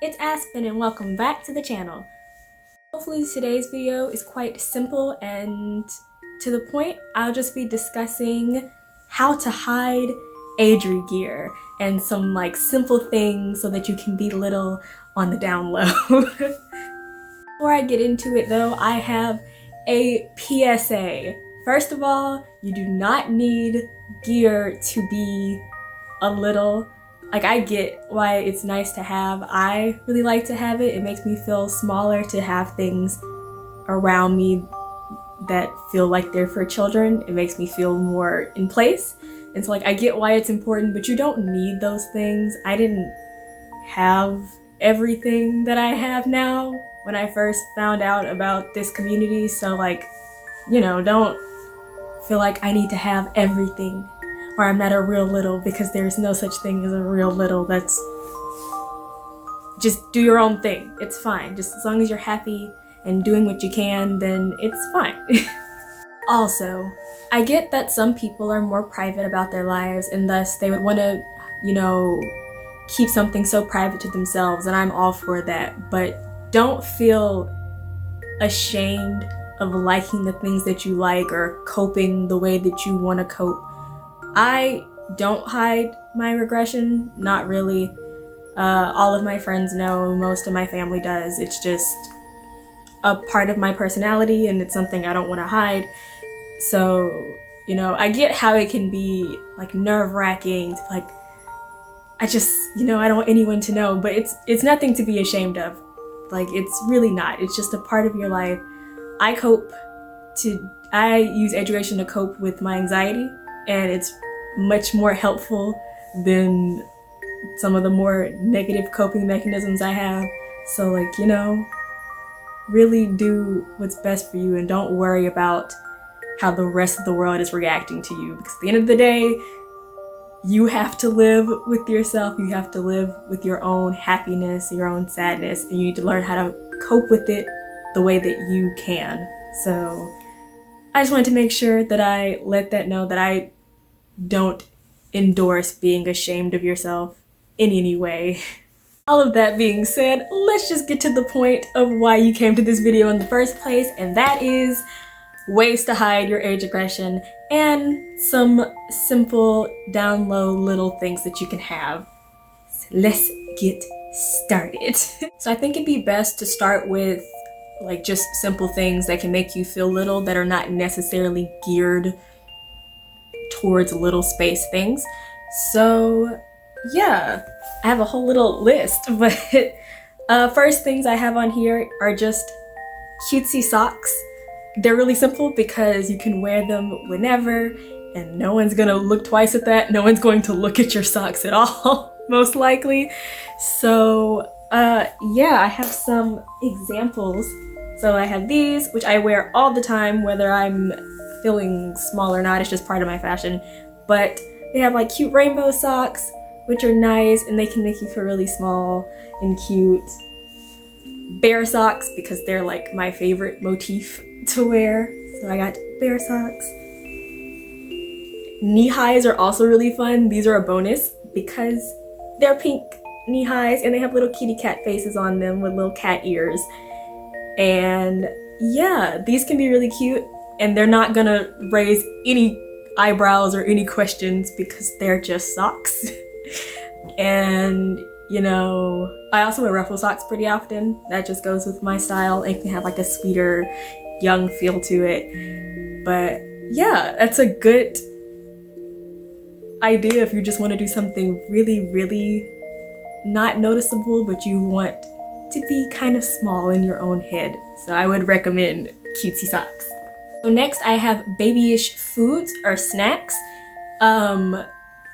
it's Aspen and welcome back to the channel. Hopefully today's video is quite simple and to the point. I'll just be discussing how to hide age gear and some simple things so that you can be little on the down low. Before I get into it though, I have a PSA. First of all, you do not need gear to be a little. I get why it's nice to have. I really like to have it. It makes me feel smaller to have things around me that feel like they're for children. It makes me feel more in place. And so I get why it's important, but you don't need those things. I didn't have everything that I have now when I first found out about this community. So don't feel like I need to have everything or I'm not a real little, because there's no such thing as a real little. That's just do your own thing. It's fine. Just as long as you're happy and doing what you can, then it's fine. Also, I get that some people are more private about their lives and thus they would want to, keep something so private to themselves, and I'm all for that. But don't feel ashamed of liking the things that you like or coping the way that you want to cope. I don't hide my regression, not really. All of my friends know, most of my family does. It's just a part of my personality and it's something I don't want to hide. So, I get how it can be nerve-wracking, I just, I don't want anyone to know, but it's nothing to be ashamed of. It's really not. It's just a part of your life. I use education to cope with my anxiety, and it's much more helpful than some of the more negative coping mechanisms I have. So really do what's best for you and don't worry about how the rest of the world is reacting to you, because at the end of the day, you have to live with yourself. You have to live with your own happiness, your own sadness, and you need to learn how to cope with it the way that you can. So I just wanted to make sure that I let that know that I don't endorse being ashamed of yourself in any way. All of that being said, let's just get to the point of why you came to this video in the first place, and that is ways to hide your age aggression and some simple down low little things that you can have. So let's get started. So I think it'd be best to start with just simple things that can make you feel little, that are not necessarily geared towards little space things. So yeah, I have a whole little list, but first things I have on here are just cutesy socks. They're really simple because you can wear them whenever and no one's gonna look twice at that. No one's going to look at your socks at all, most likely. So yeah, I have some examples. So I have these, which I wear all the time, whether I'm feeling small or not. It's just part of my fashion. But they have cute rainbow socks, which are nice and they can make you feel really small and cute. Bear socks, because they're my favorite motif to wear. So I got bear socks. Knee highs are also really fun. These are a bonus because they're pink knee highs and they have little kitty cat faces on them with little cat ears. And yeah, these can be really cute and they're not gonna raise any eyebrows or any questions because they're just socks. And I also wear ruffle socks pretty often. That just goes with my style. It can have a sweeter, young feel to it. But yeah, that's a good idea if you just want to do something really, really not noticeable, but you want to be kind of small in your own head. So I would recommend cutesy socks. So next I have babyish foods or snacks.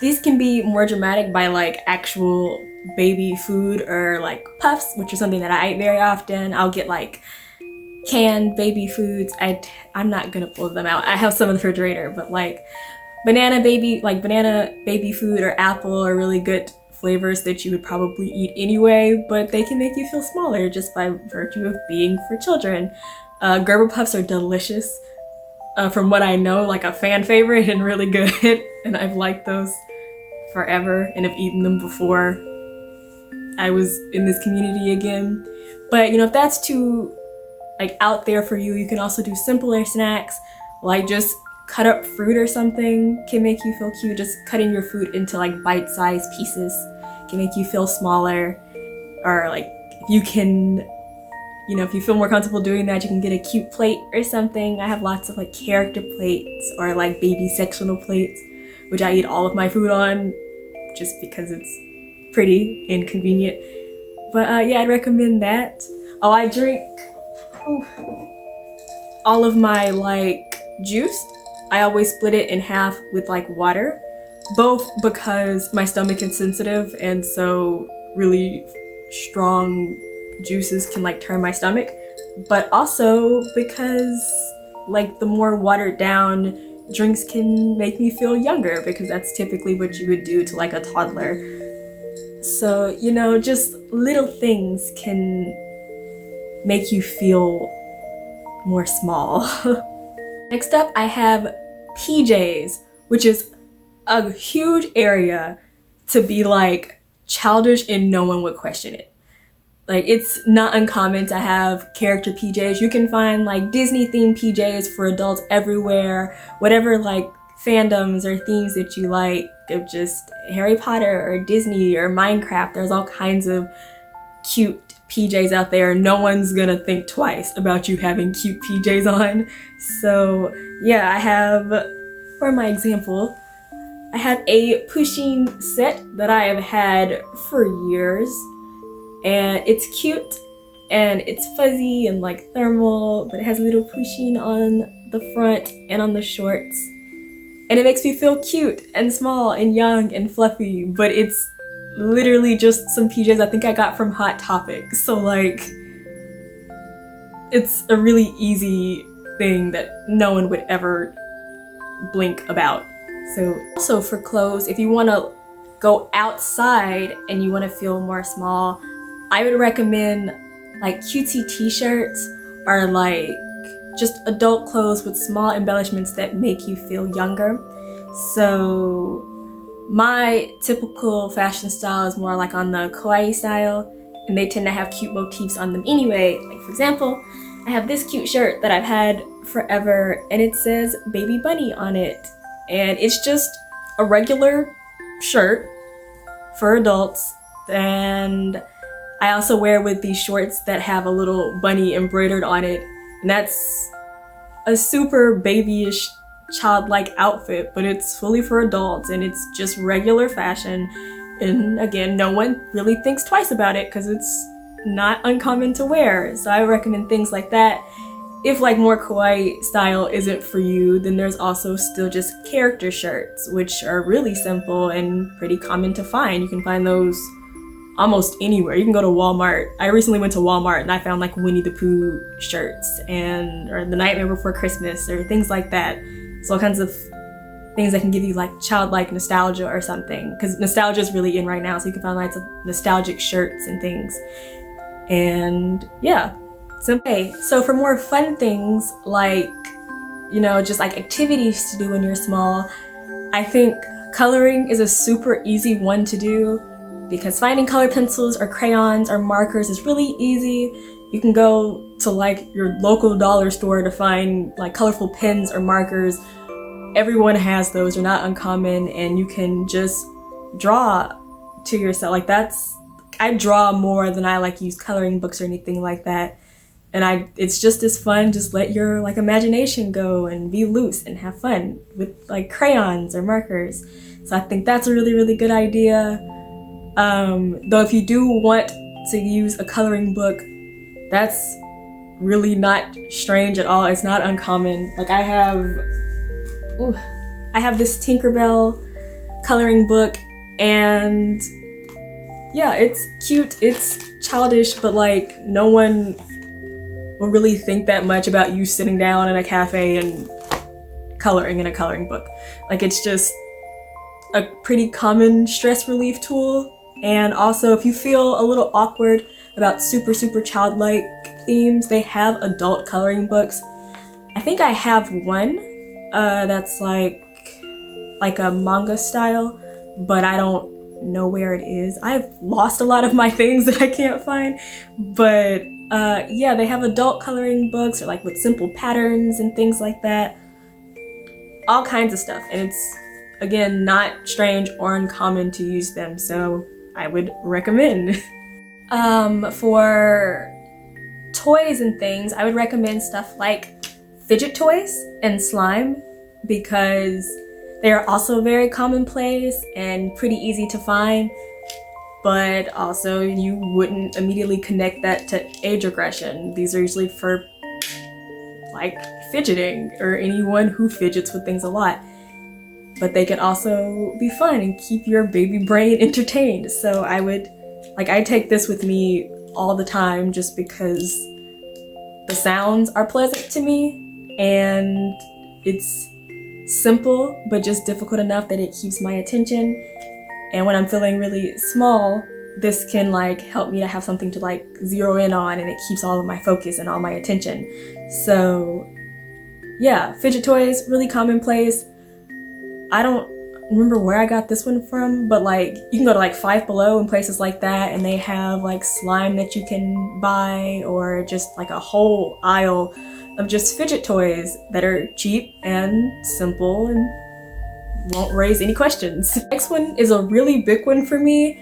These can be more dramatic by actual baby food or puffs, which is something that I eat very often. I'll get canned baby foods. I'm not gonna pull them out. I have some in the refrigerator, but banana baby food or apple are really good flavors that you would probably eat anyway, but they can make you feel smaller just by virtue of being for children. Gerber puffs are delicious. From what I know, a fan favorite and really good, and I've liked those forever and have eaten them before. I was in this community again. But you know, if that's too like out there for you, you can also do simpler snacks, like just cut up fruit or something can make you feel cute. Just cutting your fruit into like bite-sized pieces can make you feel smaller. Or like if you can, you know, if you feel more comfortable doing that, you can get a cute plate or something. I have lots of like character plates or like baby sectional plates, which I eat all of my food on just because it's pretty and convenient. But yeah, I'd recommend that. Oh, I drink all of my like juice. I always split it in half with like water, both because my stomach is sensitive and so really strong juices can like turn my stomach, but also because like the more watered down drinks can make me feel younger, because that's typically what you would do to like a toddler. So, you know, just little things can make you feel more small. Next up, I have PJs, which is a huge area to be like childish and no one would question it. Like, it's not uncommon to have character PJs. You can find like Disney themed PJs for adults everywhere, whatever like fandoms or themes that you like, of just Harry Potter or Disney or Minecraft. There's all kinds of cute PJs out there. No one's gonna think twice about you having cute PJs on. So yeah, I have, for my example, I have a pushing set that I have had for years, and it's cute and it's fuzzy and like thermal, but it has a little pushing on the front and on the shorts, and it makes me feel cute and small and young and fluffy. But it's literally just some PJs I think I got from Hot Topic, so like it's a really easy thing that no one would ever blink about. So also for clothes, if you want to go outside and you want to feel more small, I would recommend like cutesy t-shirts or like just adult clothes with small embellishments that make you feel younger. So my typical fashion style is more like on the kawaii style, and they tend to have cute motifs on them anyway. Like for example, I have this cute shirt that I've had forever, and it says Baby Bunny on it. And it's just a regular shirt for adults, and I also wear with these shorts that have a little bunny embroidered on it, and that's a super babyish, childlike outfit, but it's fully for adults and it's just regular fashion. And again, no one really thinks twice about it because it's not uncommon to wear. So I recommend things like that. If like more kawaii style isn't for you, then there's also still just character shirts, which are really simple and pretty common to find. You can find those almost anywhere. You can go to Walmart. I recently went to Walmart and I found like Winnie the Pooh shirts or The Nightmare Before Christmas or things like that. So all kinds of things that can give you like childlike nostalgia or something, because nostalgia is really in right now, so you can find lots of nostalgic shirts and things. And yeah. So for more fun things, like, you know, just like activities to do when you're small, I think coloring is a super easy one to do, because finding color pencils or crayons or markers is really easy. You can go to like your local dollar store to find like colorful pens or markers. Everyone has those, they're not uncommon, and you can just draw to yourself. Like I draw more than I like use coloring books or anything like that. And it's just as fun. Just let your like imagination go and be loose and have fun with like crayons or markers. So I think that's a really, really good idea. Though if you do want to use a coloring book, that's really not strange at all. It's not uncommon. Like I have this Tinkerbell coloring book, and yeah, it's cute, it's childish, but like no one will really think that much about you sitting down in a cafe and coloring in a coloring book. Like it's just a pretty common stress relief tool. And also if you feel a little awkward about super, super childlike themes, they have adult coloring books. I think I have one that's like a manga style, but I don't know where it is. I've lost a lot of my things that I can't find, but yeah, they have adult coloring books or like with simple patterns and things like that. All kinds of stuff, and it's, again, not strange or uncommon to use them, so I would recommend. For toys and things, I would recommend stuff like fidget toys and slime, because they are also very commonplace and pretty easy to find, but also you wouldn't immediately connect that to age regression. These are usually for like fidgeting or anyone who fidgets with things a lot, but they can also be fun and keep your baby brain entertained. So I take this with me all the time just because the sounds are pleasant to me, and it's simple but just difficult enough that it keeps my attention. And when I'm feeling really small, this can like help me to have something to like zero in on, and it keeps all of my focus and all my attention. So yeah, fidget toys, really commonplace. I don't remember where I got this one from, but like you can go to like Five Below and places like that, and they have like slime that you can buy, or just like a whole aisle of just fidget toys that are cheap and simple and won't raise any questions. Next one is a really big one for me,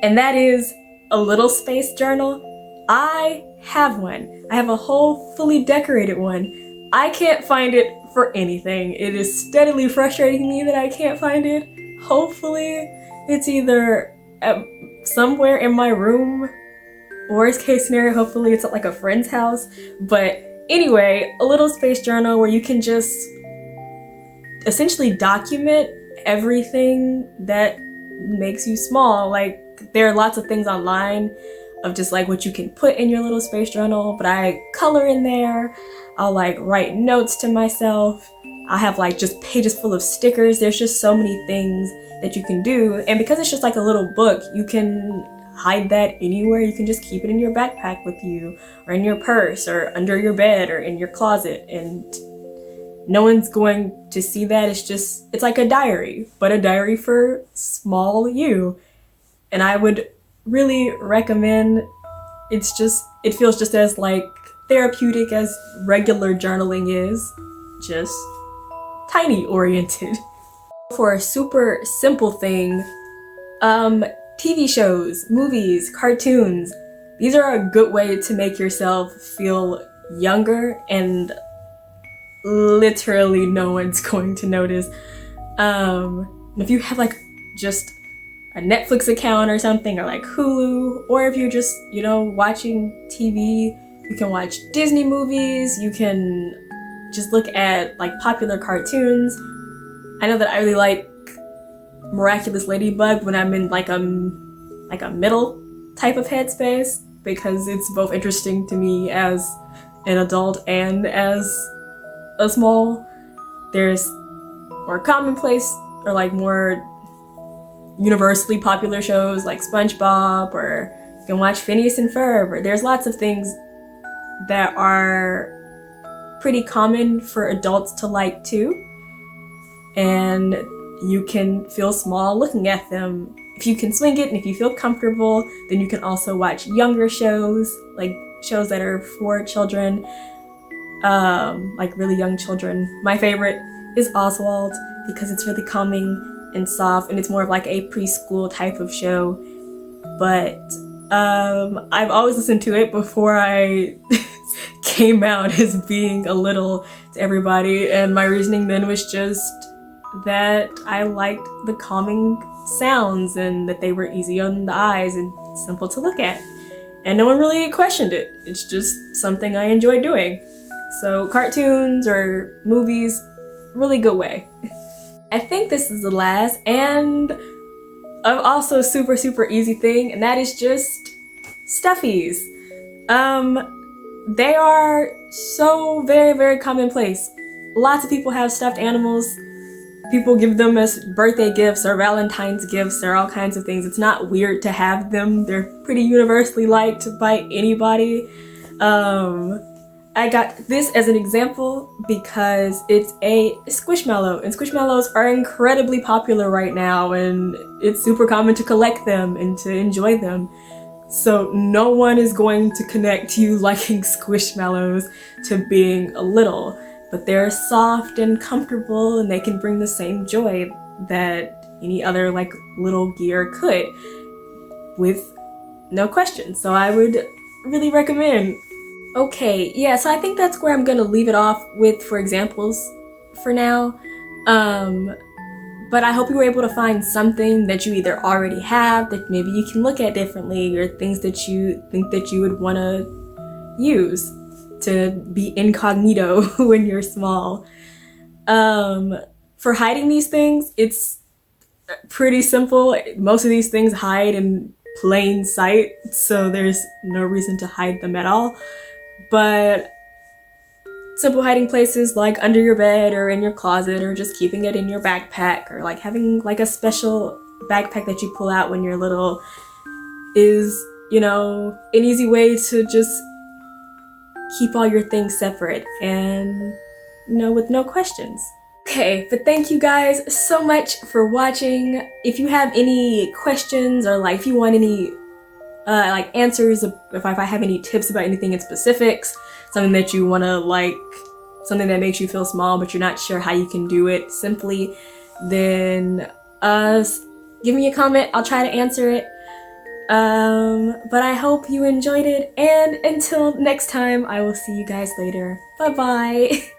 and that is a little space journal. I have one. I have a whole fully decorated one. I can't find it for anything. It is steadily frustrating me that I can't find it. Hopefully it's either somewhere in my room, worst case scenario, hopefully it's at like a friend's house. But anyway, a little space journal where you can just essentially document everything that makes you small. Like, there are lots of things online of just like what you can put in your little space journal, but I color in there. I'll like write notes to myself. I have like just pages full of stickers. There's just so many things that you can do, and because it's just like a little book, you can hide that anywhere. You can just keep it in your backpack with you, or in your purse, or under your bed, or in your closet, and no one's going to see that. It's like a diary, but a diary for small you. And I would really recommend. It feels just as like therapeutic as regular journaling is, just tiny oriented. For a super simple thing, TV shows, movies, cartoons, these are a good way to make yourself feel younger, and literally no one's going to notice. If you have like just a Netflix account or something, or like Hulu, or if you're just, watching TV, you can watch Disney movies, you can just look at like popular cartoons. I know that I really like Miraculous Ladybug when I'm in like a middle type of headspace, because it's both interesting to me as an adult and as a small. There's more commonplace or like more universally popular shows like SpongeBob, or you can watch Phineas and Ferb, or there's lots of things that are pretty common for adults to like too, and you can feel small looking at them. If you can swing it and if you feel comfortable, then you can also watch younger shows, like shows that are for children, like really young children. My favorite is Oswald, because it's really calming and soft, and it's more of like a preschool type of show. But I've always listened to it before I came out as being a little to everybody, and my reasoning then was just that I liked the calming sounds and that they were easy on the eyes and simple to look at, and no one really questioned it. It's just something I enjoy doing. So cartoons or movies, really good way. I think this is the last and also super easy thing, and that is just Stuffies. They are so very commonplace. Lots of people have stuffed animals. People give them as birthday gifts or Valentine's gifts or all kinds of things. It's not weird to have them. They're pretty universally liked by anybody. I I got this as an example because it's a squishmallow, and squishmallows are incredibly popular right now, and it's super common to collect them and to enjoy them. So no one is going to connect you liking squishmallows to being a little, but they're soft and comfortable, and they can bring the same joy that any other like little gear could, with no question. So I would really recommend. Okay, yeah, so I think that's where I'm gonna leave it off with for examples for now. But I hope you were able to find something that you either already have that maybe you can look at differently, or things that you think that you would want to use to be incognito when you're small. For hiding these things, it's pretty simple. Most of these things hide in plain sight, so there's no reason to hide them at all. But simple hiding places like under your bed or in your closet, or just keeping it in your backpack, or like having like a special backpack that you pull out when you're little is, you know, an easy way to just keep all your things separate and, you know, with no questions. Okay, but thank you guys so much for watching. If you have any questions, or like if you want any like answers, if I have any tips about anything in specifics, something that you want to like, something that makes you feel small but you're not sure how you can do it simply, then give me a comment. I'll try to answer it. But I hope you enjoyed it, and until next time, I will see you guys later. Bye bye.